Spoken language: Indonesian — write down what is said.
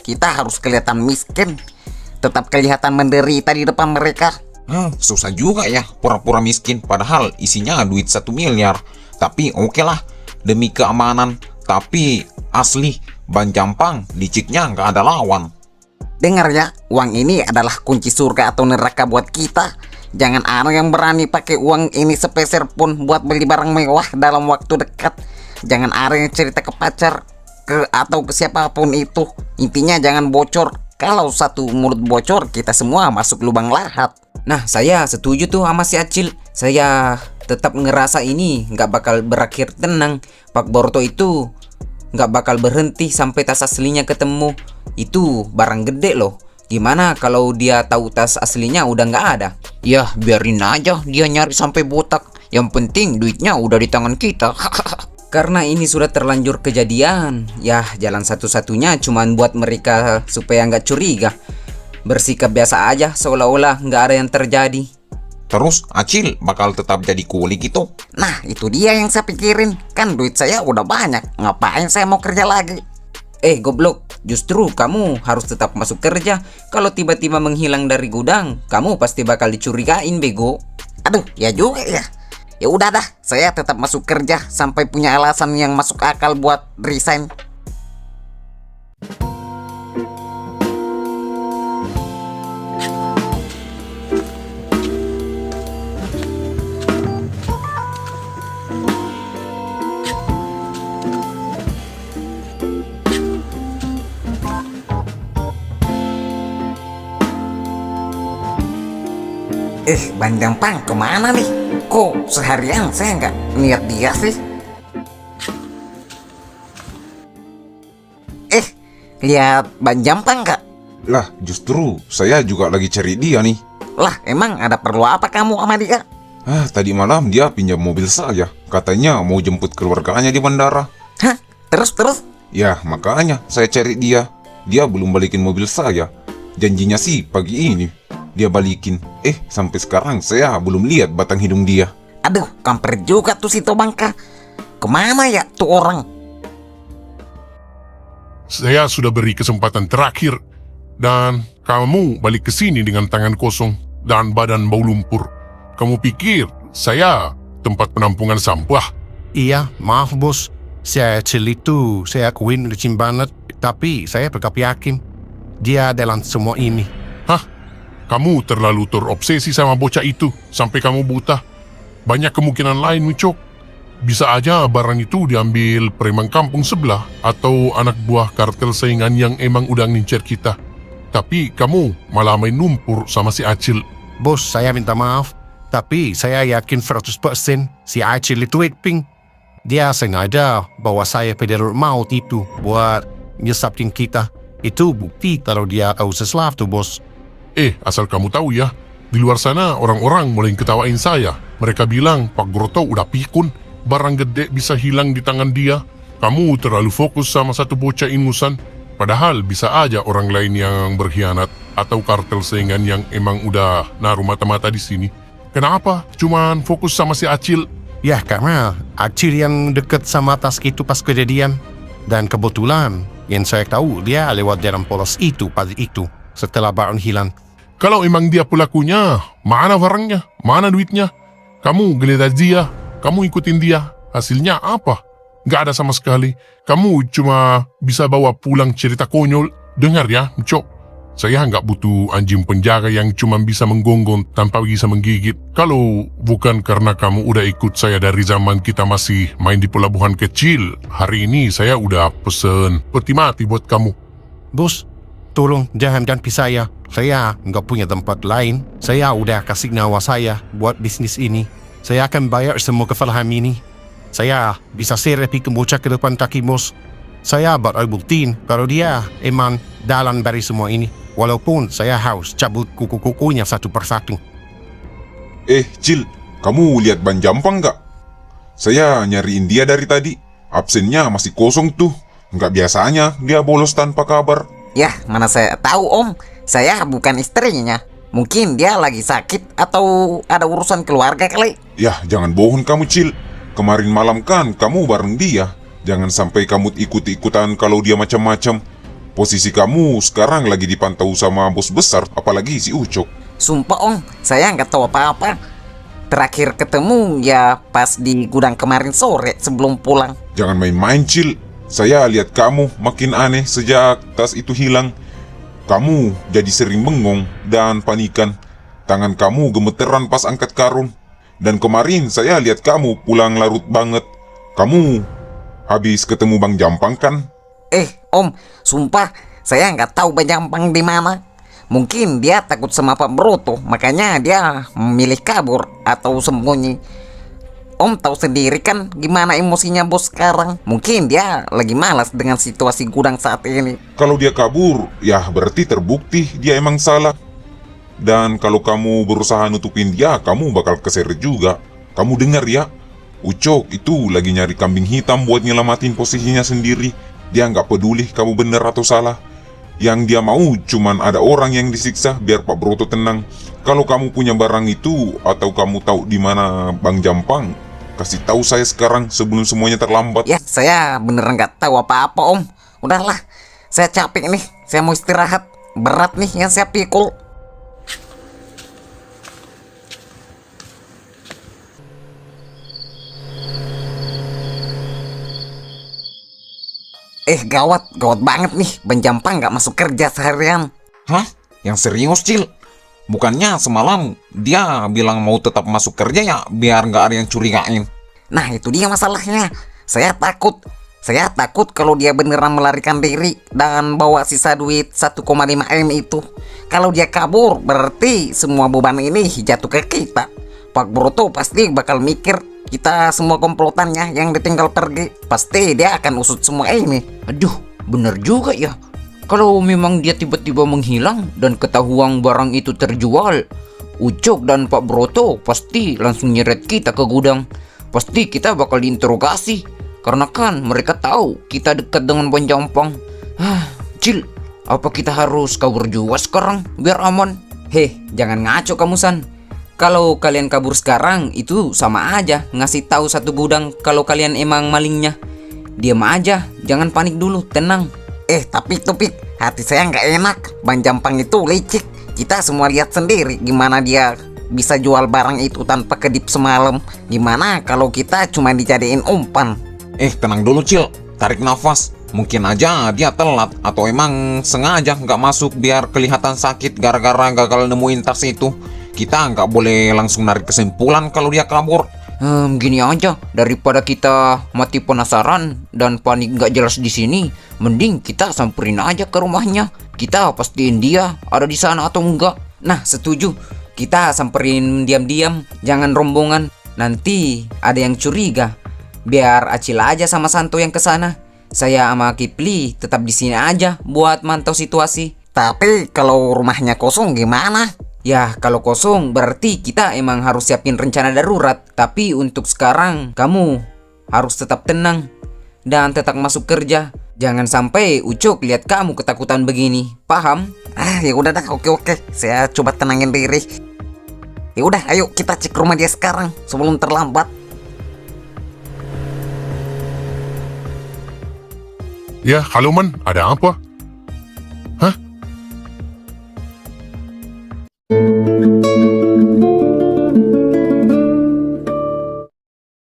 Kita harus kelihatan miskin, tetap kelihatan menderita di depan mereka. Susah juga ya pura-pura miskin padahal isinya duit 1 miliar. Tapi oke lah, demi keamanan. Tapi asli, Ban Jampang liciknya nggak ada lawan. Dengar ya, uang ini adalah kunci surga atau neraka buat kita. Jangan ada yang berani pakai uang ini sepeser pun buat beli barang mewah dalam waktu dekat. Jangan ada yang cerita ke pacar, atau ke siapapun itu. Intinya jangan bocor. Kalau satu mulut bocor, kita semua masuk lubang lahat. Nah, saya setuju tuh sama si Acil. Saya tetap ngerasa ini nggak bakal berakhir tenang. Pak Borto itu nggak bakal berhenti sampai tas aslinya ketemu. Itu barang gede loh. Gimana kalau dia tahu tas aslinya udah nggak ada? Ya, biarin aja dia nyari sampai botak. Yang penting duitnya udah di tangan kita. Karena ini sudah terlanjur kejadian, ya jalan satu-satunya cuman buat mereka supaya nggak curiga. Bersikap biasa aja seolah-olah nggak ada yang terjadi. Terus Acil bakal tetap jadi kuli gitu. Nah, itu dia yang saya pikirin. Kan duit saya udah banyak. Ngapain saya mau kerja lagi? Goblok, justru kamu harus tetap masuk kerja. Kalau tiba-tiba menghilang dari gudang, kamu pasti bakal dicurigain, bego. Aduh, ya juga ya. Ya udah dah, saya tetap masuk kerja sampai punya alasan yang masuk akal buat resign. Ban Jampang kemana nih? Kok seharian saya nggak lihat dia sih? Lihat Ban Jampang nggak? Lah, justru saya juga lagi cari dia nih. Lah, emang ada perlu apa kamu sama dia? Tadi malam dia pinjam mobil saya. Katanya mau jemput keluarganya di bandara. Hah? Terus? Ya, makanya saya cari dia. Dia belum balikin mobil saya. Janjinya sih pagi ini dia balikin. Sampai sekarang saya belum lihat batang hidung dia. Aduh, kampret juga tuh si Tobangka. Kemana ya tuh orang? Saya sudah beri kesempatan terakhir dan kamu balik ke sini dengan tangan kosong dan badan bau lumpur. Kamu pikir saya tempat penampungan sampah? Iya, maaf bos. Saya Acil itu, saya akuin licin banget. Tapi saya tetap yakin dia dalam semua ini. Kamu terlalu terobsesi sama bocah itu sampai kamu buta. Banyak kemungkinan lain, Micok. Bisa aja barang itu diambil preman kampung sebelah atau anak buah kartel saingan yang emang udah ngincer kita. Tapi kamu malah main lumpur sama si Acil. Bos, saya minta maaf. Tapi saya yakin 100% si Acil itu Pink. Dia sengaja bawa saya ke darurat maut itu buat nyesapin kita. Itu bukti kalau dia tahu sesuatu, bos. Asal kamu tahu ya, di luar sana orang-orang mulai ketawain saya. Mereka bilang Pak Groto udah pikun, barang gede bisa hilang di tangan dia. Kamu terlalu fokus sama satu bocah ingusan, padahal bisa aja orang lain yang berkhianat atau kartel saingan yang emang udah naruh mata-mata di sini. Kenapa cuman fokus sama si Acil? Ya, karena Acil yang deket sama tas itu pas kejadian. Dan kebetulan yang saya tahu dia lewat jalan polos itu pagi itu setelah barang hilang. Kalau emang dia pelakunya, mana barangnya? Mana duitnya? Kamu geledah dia, kamu ikutin dia. Hasilnya apa? Gak ada sama sekali. Kamu cuma bisa bawa pulang cerita konyol. Dengar ya, Cok. Saya nggak butuh anjing penjaga yang cuma bisa menggonggong tanpa bisa menggigit. Kalau bukan karena kamu udah ikut saya dari zaman kita masih main di pelabuhan kecil, hari ini saya udah pesen peti mati buat kamu. Bos, tolong jangan ganti saya. Saya nggak punya tempat lain. Saya udah kasih nyawa saya buat bisnis ini. Saya akan bayar semua kesalahan ini. Saya bisa seret ke bocah ke depan kaki bos. Saya bakal buktiin kalau dia emang dalam dari semua ini. Walaupun saya harus cabut kuku-kukunya satu persatu. Cil, kamu lihat Ban Jampang nggak? Saya nyariin dia dari tadi. Absennya masih kosong tuh. Nggak biasanya dia bolos tanpa kabar. Yah, mana saya tahu om. Saya bukan istrinya. Mungkin dia lagi sakit atau ada urusan keluarga kali. Yah, jangan bohong kamu, Cil. Kemarin malam kan kamu bareng dia. Jangan sampai kamu ikut-ikutan kalau dia macam-macam. Posisi kamu sekarang lagi dipantau sama bos besar, apalagi si Ucok. Sumpah Om, saya nggak tahu apa-apa. Terakhir ketemu ya pas di gudang kemarin sore sebelum pulang. Jangan main-main, Cil. Saya lihat kamu makin aneh sejak tas itu hilang. Kamu jadi sering bengong dan panikan. Tangan kamu gemeteran pas angkat karung. Dan kemarin saya lihat kamu pulang larut banget. Kamu habis ketemu Bang Jampang kan? Om, sumpah saya nggak tahu Bang Jampang di mana. Mungkin dia takut sama Pak Broto, makanya dia memilih kabur atau sembunyi. Om tahu sendiri kan gimana emosinya bos sekarang. Mungkin dia lagi malas dengan situasi gudang saat ini. Kalau dia kabur, ya berarti terbukti dia emang salah. Dan kalau kamu berusaha nutupin dia, kamu bakal keseret juga. Kamu dengar ya, Ucok itu lagi nyari kambing hitam buat nyelamatin posisinya sendiri. Dia nggak peduli kamu bener atau salah. Yang dia mau cuman ada orang yang disiksa biar Pak Broto tenang. Kalau kamu punya barang itu atau kamu tahu di mana Bang Jampang, kasih tahu saya sekarang sebelum semuanya terlambat. Ya, saya beneran nggak tahu apa-apa Om. Udahlah, saya capek nih. Saya mau istirahat. Berat nih yang saya pikul. Gawat banget nih. Bang Jampang nggak masuk kerja seharian. Hah? Yang serius, Cil? Bukannya semalam dia bilang mau tetap masuk kerja ya biar nggak ada yang curigain. Nah, itu dia masalahnya. Saya takut kalau dia beneran melarikan diri dan bawa sisa duit 1,5 M itu. Kalau dia kabur, berarti semua beban ini jatuh ke kita. Pak Broto pasti bakal mikir kita semua komplotannya yang ditinggal pergi. Pasti dia akan usut semua ini. Aduh, bener juga ya. Kalau memang dia tiba-tiba menghilang dan ketahuan barang itu terjual, Ucok dan Pak Broto pasti langsung nyeret kita ke gudang. Pasti kita bakal diinterogasi, karena kan mereka tahu kita dekat dengan Bang Jampang. Cil, apa kita harus kabur juga sekarang biar aman? Jangan ngaco kamu San. Kalau kalian kabur sekarang itu sama aja ngasih tahu satu gudang kalau kalian emang malingnya. Diam aja, jangan panik dulu, tenang. Tapi Pik, hati saya nggak enak. Bang Jampang itu licik. Kita semua lihat sendiri gimana dia bisa jual barang itu tanpa kedip semalam. Gimana kalau kita cuma dijadiin umpan? Tenang dulu, Cil. Tarik nafas. Mungkin aja dia telat atau emang sengaja nggak masuk biar kelihatan sakit gara-gara gagal nemuin tas itu. Kita nggak boleh langsung narik kesimpulan kalau dia kabur. Gini aja, daripada kita mati penasaran dan panik nggak jelas di sini, mending kita samperin aja ke rumahnya. Kita pastiin dia ada di sana atau enggak. Nah, setuju. Kita samperin diam-diam, jangan rombongan. Nanti ada yang curiga. Biar Acil aja sama Santo yang ke sana. Saya sama Kipli tetap di sini aja buat mantau situasi. Tapi kalau rumahnya kosong gimana? Ya, kalau kosong berarti kita emang harus siapin rencana darurat. Tapi untuk sekarang kamu harus tetap tenang dan tetap masuk kerja. Jangan sampai Ucok lihat kamu ketakutan begini. Paham? Ya udah dah, oke. Saya coba tenangin diri. Ya udah, ayo kita cek rumah dia sekarang sebelum terlambat. Ya, halo Man, ada apa?